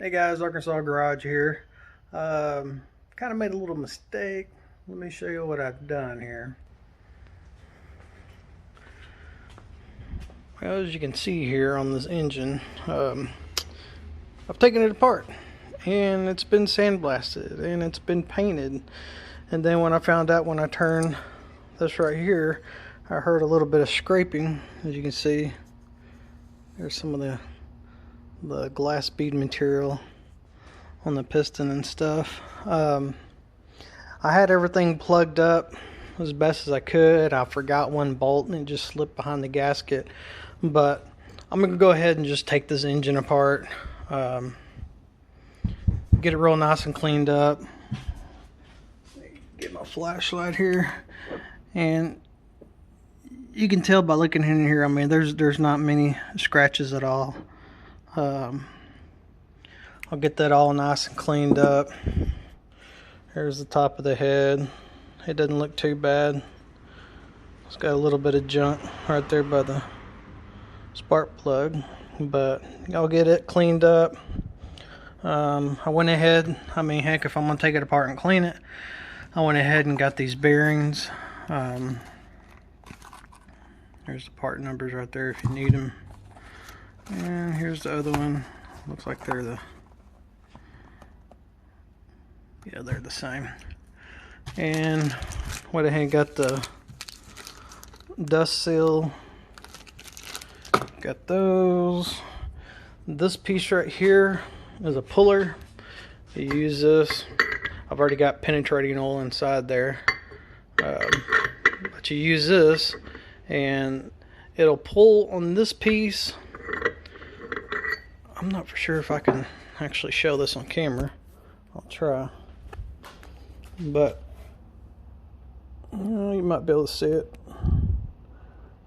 Hey guys, Arkansas Garage here. Kind of made a little mistake. Let me show you what I've done here. Well, as you can see here on this engine, I've taken it apart and it's been sandblasted and it's been painted. And then when I found out when I turned this right here, I heard a little bit of scraping. As you can see, there's some of the glass bead material on the piston and stuff. I had everything plugged up as best as I could. I forgot one bolt and it just slipped behind the gasket, but I'm gonna go ahead and just take this engine apart, get it real nice and cleaned up. Get my flashlight here, and you can tell by looking in here, I mean, there's not many scratches at all. I'll get that all nice and cleaned up. Here's the top of the head. It doesn't look too bad. It's got a little bit of junk right there by the spark plug, but I'll get it cleaned up. I went ahead, I mean, heck, if I'm gonna take it apart and clean it, I went ahead and got these bearings. There's the part numbers right there if you need them. And here's the other one. Looks like they're they're the same. And went ahead and got the dust seal. Got those. This piece right here is a puller. You use this. I've already got penetrating oil inside there. But you use this and it'll pull on this piece. I'm not for sure if I can actually show this on camera. I'll try. But you might be able to see it.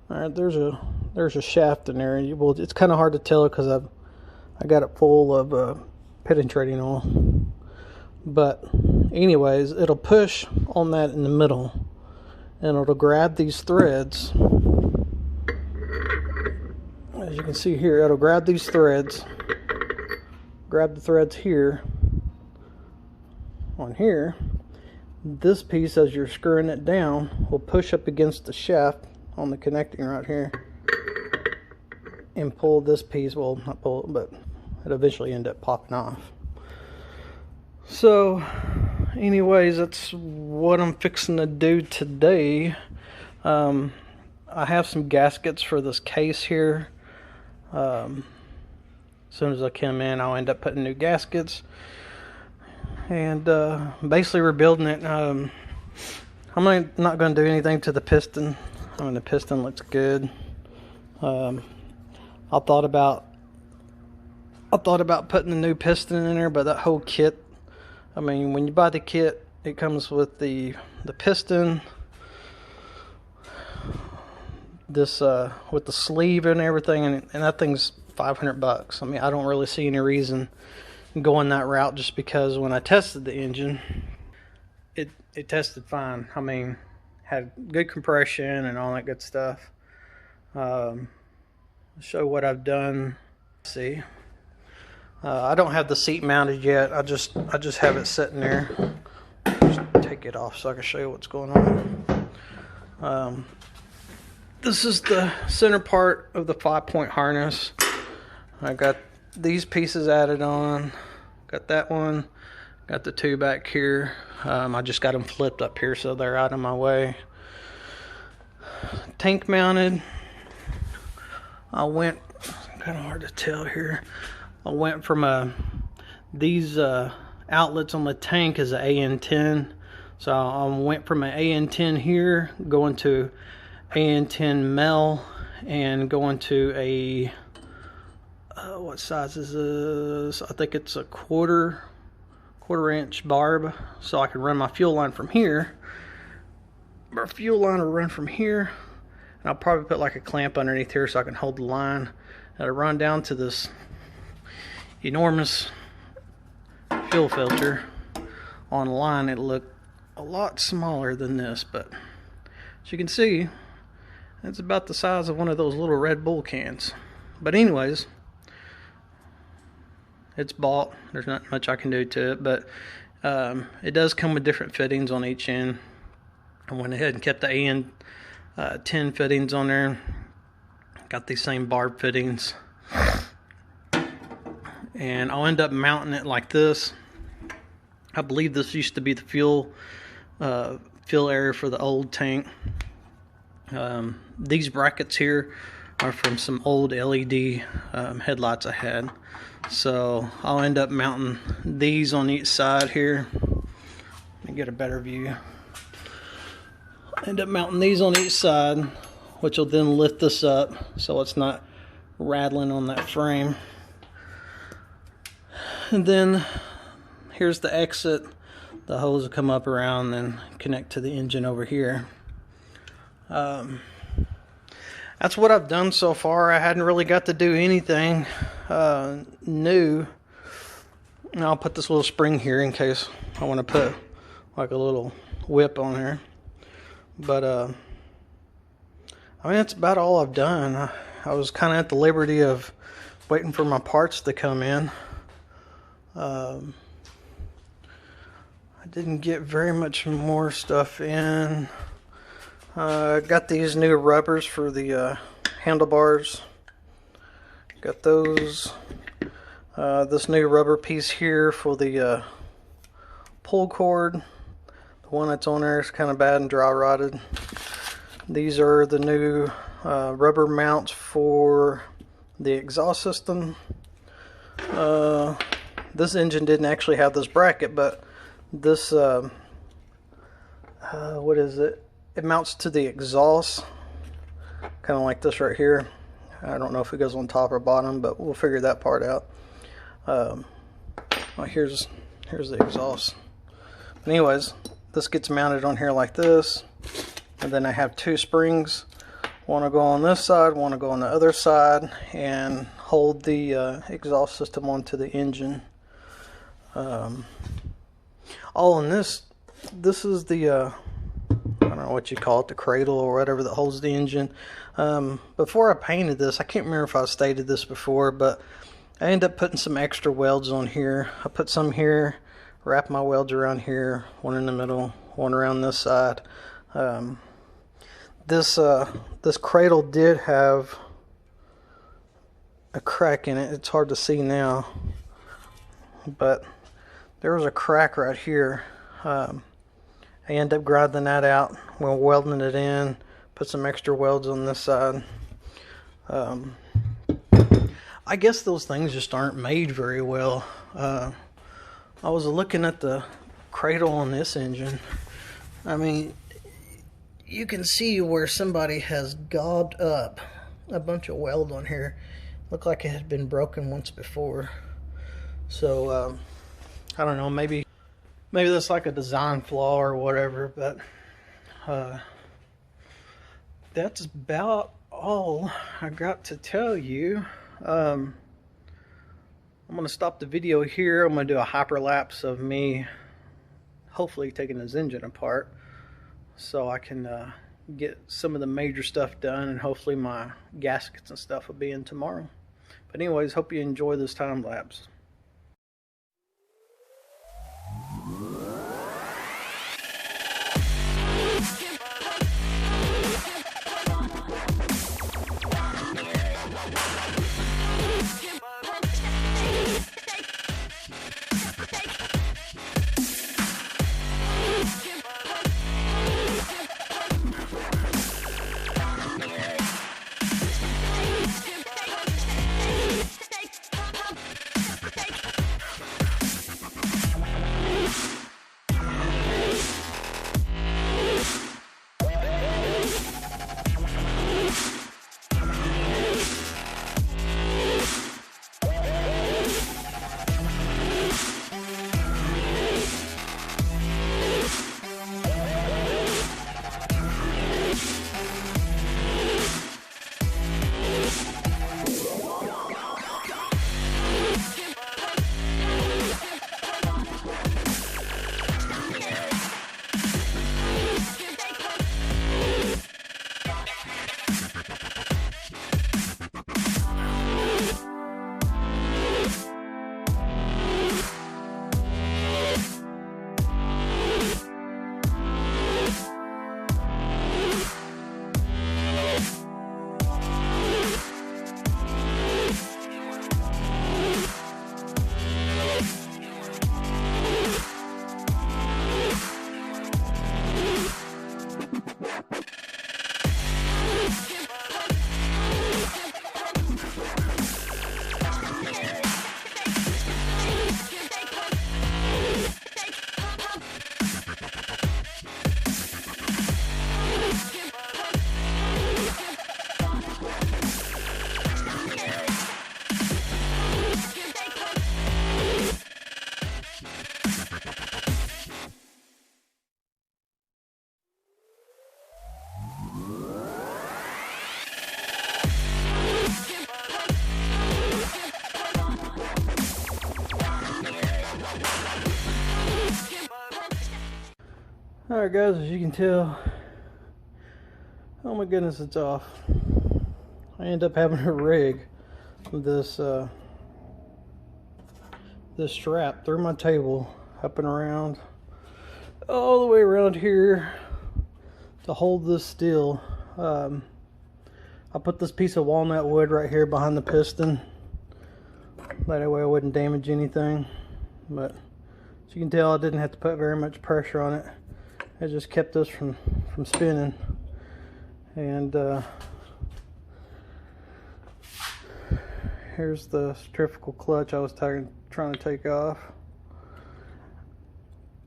Alright, there's a shaft in there. Well, it's kind of hard to tell because I got it full of penetrating oil. But anyways, it'll push on that in the middle and it'll grab these threads. As you can see here, it'll grab these threads, grab the threads here, on here. This piece, as you're screwing it down, will push up against the shaft on the connecting right here and pull this piece, well, not pull it, but it'll eventually end up popping off. So anyways, that's what I'm fixing to do today. I have some gaskets for this case here. As soon as I come in, I'll end up putting new gaskets and basically rebuilding it. I'm not going to do anything to the piston. I mean, the piston looks good. I thought about putting a new piston in there, but that whole kit, I mean, when you buy the kit, it comes with the piston, this with the sleeve and everything, and that thing's $500. I mean, I don't really see any reason going that route, just because when I tested the engine, it tested fine. I mean, had good compression and all that good stuff. Show what I've done. See, I don't have the seat mounted yet. I just have it sitting there. Just take it off so I can show you what's going on. This is the center part of the 5-point harness. I got these pieces added on. Got that one. Got the two back here. I just got them flipped up here so they're out of my way. Tank mounted. I went, kind of hard to tell here. I went from these outlets on the tank is an AN10. So I went from an AN10 here, going to AN10 mel, and going to a what size is this? I think it's a quarter inch barb, so I can run my fuel line from here. My fuel line will run from here, and I'll probably put like a clamp underneath here so I can hold the line. It'll run down to this enormous fuel filter. On the line, it'll look a lot smaller than this, but as you can see, it's about the size of one of those little Red Bull cans. But anyways, It's bought. There's not much I can do to it, but it does come with different fittings on each end. I went ahead and kept the AN10 fittings on there. Got these same barb fittings. And I'll end up mounting it like this. I believe this used to be the fuel area for the old tank. These brackets here are from some old LED headlights I had. So I'll end up mounting these on each side here. Let me get a better view. End up mounting these on each side, which will then lift this up so it's not rattling on that frame. And then here's the exit. The hose will come up around and connect to the engine over here. That's what I've done so far. I hadn't really got to do anything new. And I'll put this little spring here in case I want to put like a little whip on there. But I mean, that's about all I've done. I was kind of at the liberty of waiting for my parts to come in. I didn't get very much more stuff in. Got these new rubbers for the handlebars. Got those. This new rubber piece here for the pull cord. The one that's on there is kind of bad and dry rotted. These are the new rubber mounts for the exhaust system. This engine didn't actually have this bracket, but this what is it? It mounts to the exhaust, kind of like this right here. I don't know if it goes on top or bottom, but we'll figure that part out. Well, here's the exhaust. But anyways, this gets mounted on here like this, and then I have two springs. One will go on this side, one will go on the other side, and hold the exhaust system onto the engine. All in this is the I don't know what you call it, the cradle or whatever that holds the engine. Before I painted this, I can't remember if I stated this before, but I ended up putting some extra welds on here. I put some here, wrap my welds around here, one in the middle, one around this side. This cradle did have a crack in it. It's hard to see now, but there was a crack right here. I ended up grinding that out while welding it in, put some extra welds on this side. I guess those things just aren't made very well. I was looking at the cradle on this engine. I mean, you can see where somebody has gobbed up a bunch of weld on here. Looked like it had been broken once before. So, I don't know, maybe that's like a design flaw or whatever, but that's about all I got to tell you. I'm going to stop the video here. I'm going to do a hyperlapse of me hopefully taking this engine apart so I can get some of the major stuff done, and hopefully my gaskets and stuff will be in tomorrow. But anyways, hope you enjoy this time lapse. Alright guys, as you can tell, oh my goodness, it's off. I end up having to rig this this strap through my table, up and around, all the way around here to hold this still. I put this piece of walnut wood right here behind the piston. That way I wouldn't damage anything. But as you can tell, I didn't have to put very much pressure on it. It just kept this from spinning. And here's the centrifugal clutch I was trying to take off.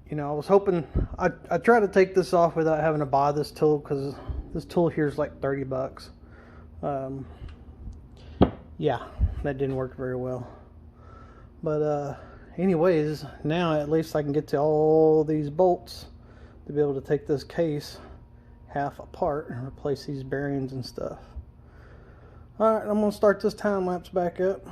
You know, I was hoping, I tried to take this off without having to buy this tool, because this tool here is like 30 bucks. Yeah, that didn't work very well. But anyways, now at least I can get to all these bolts to be able to take this case half apart and replace these bearings and stuff. Alright, I'm going to start this time lapse back up.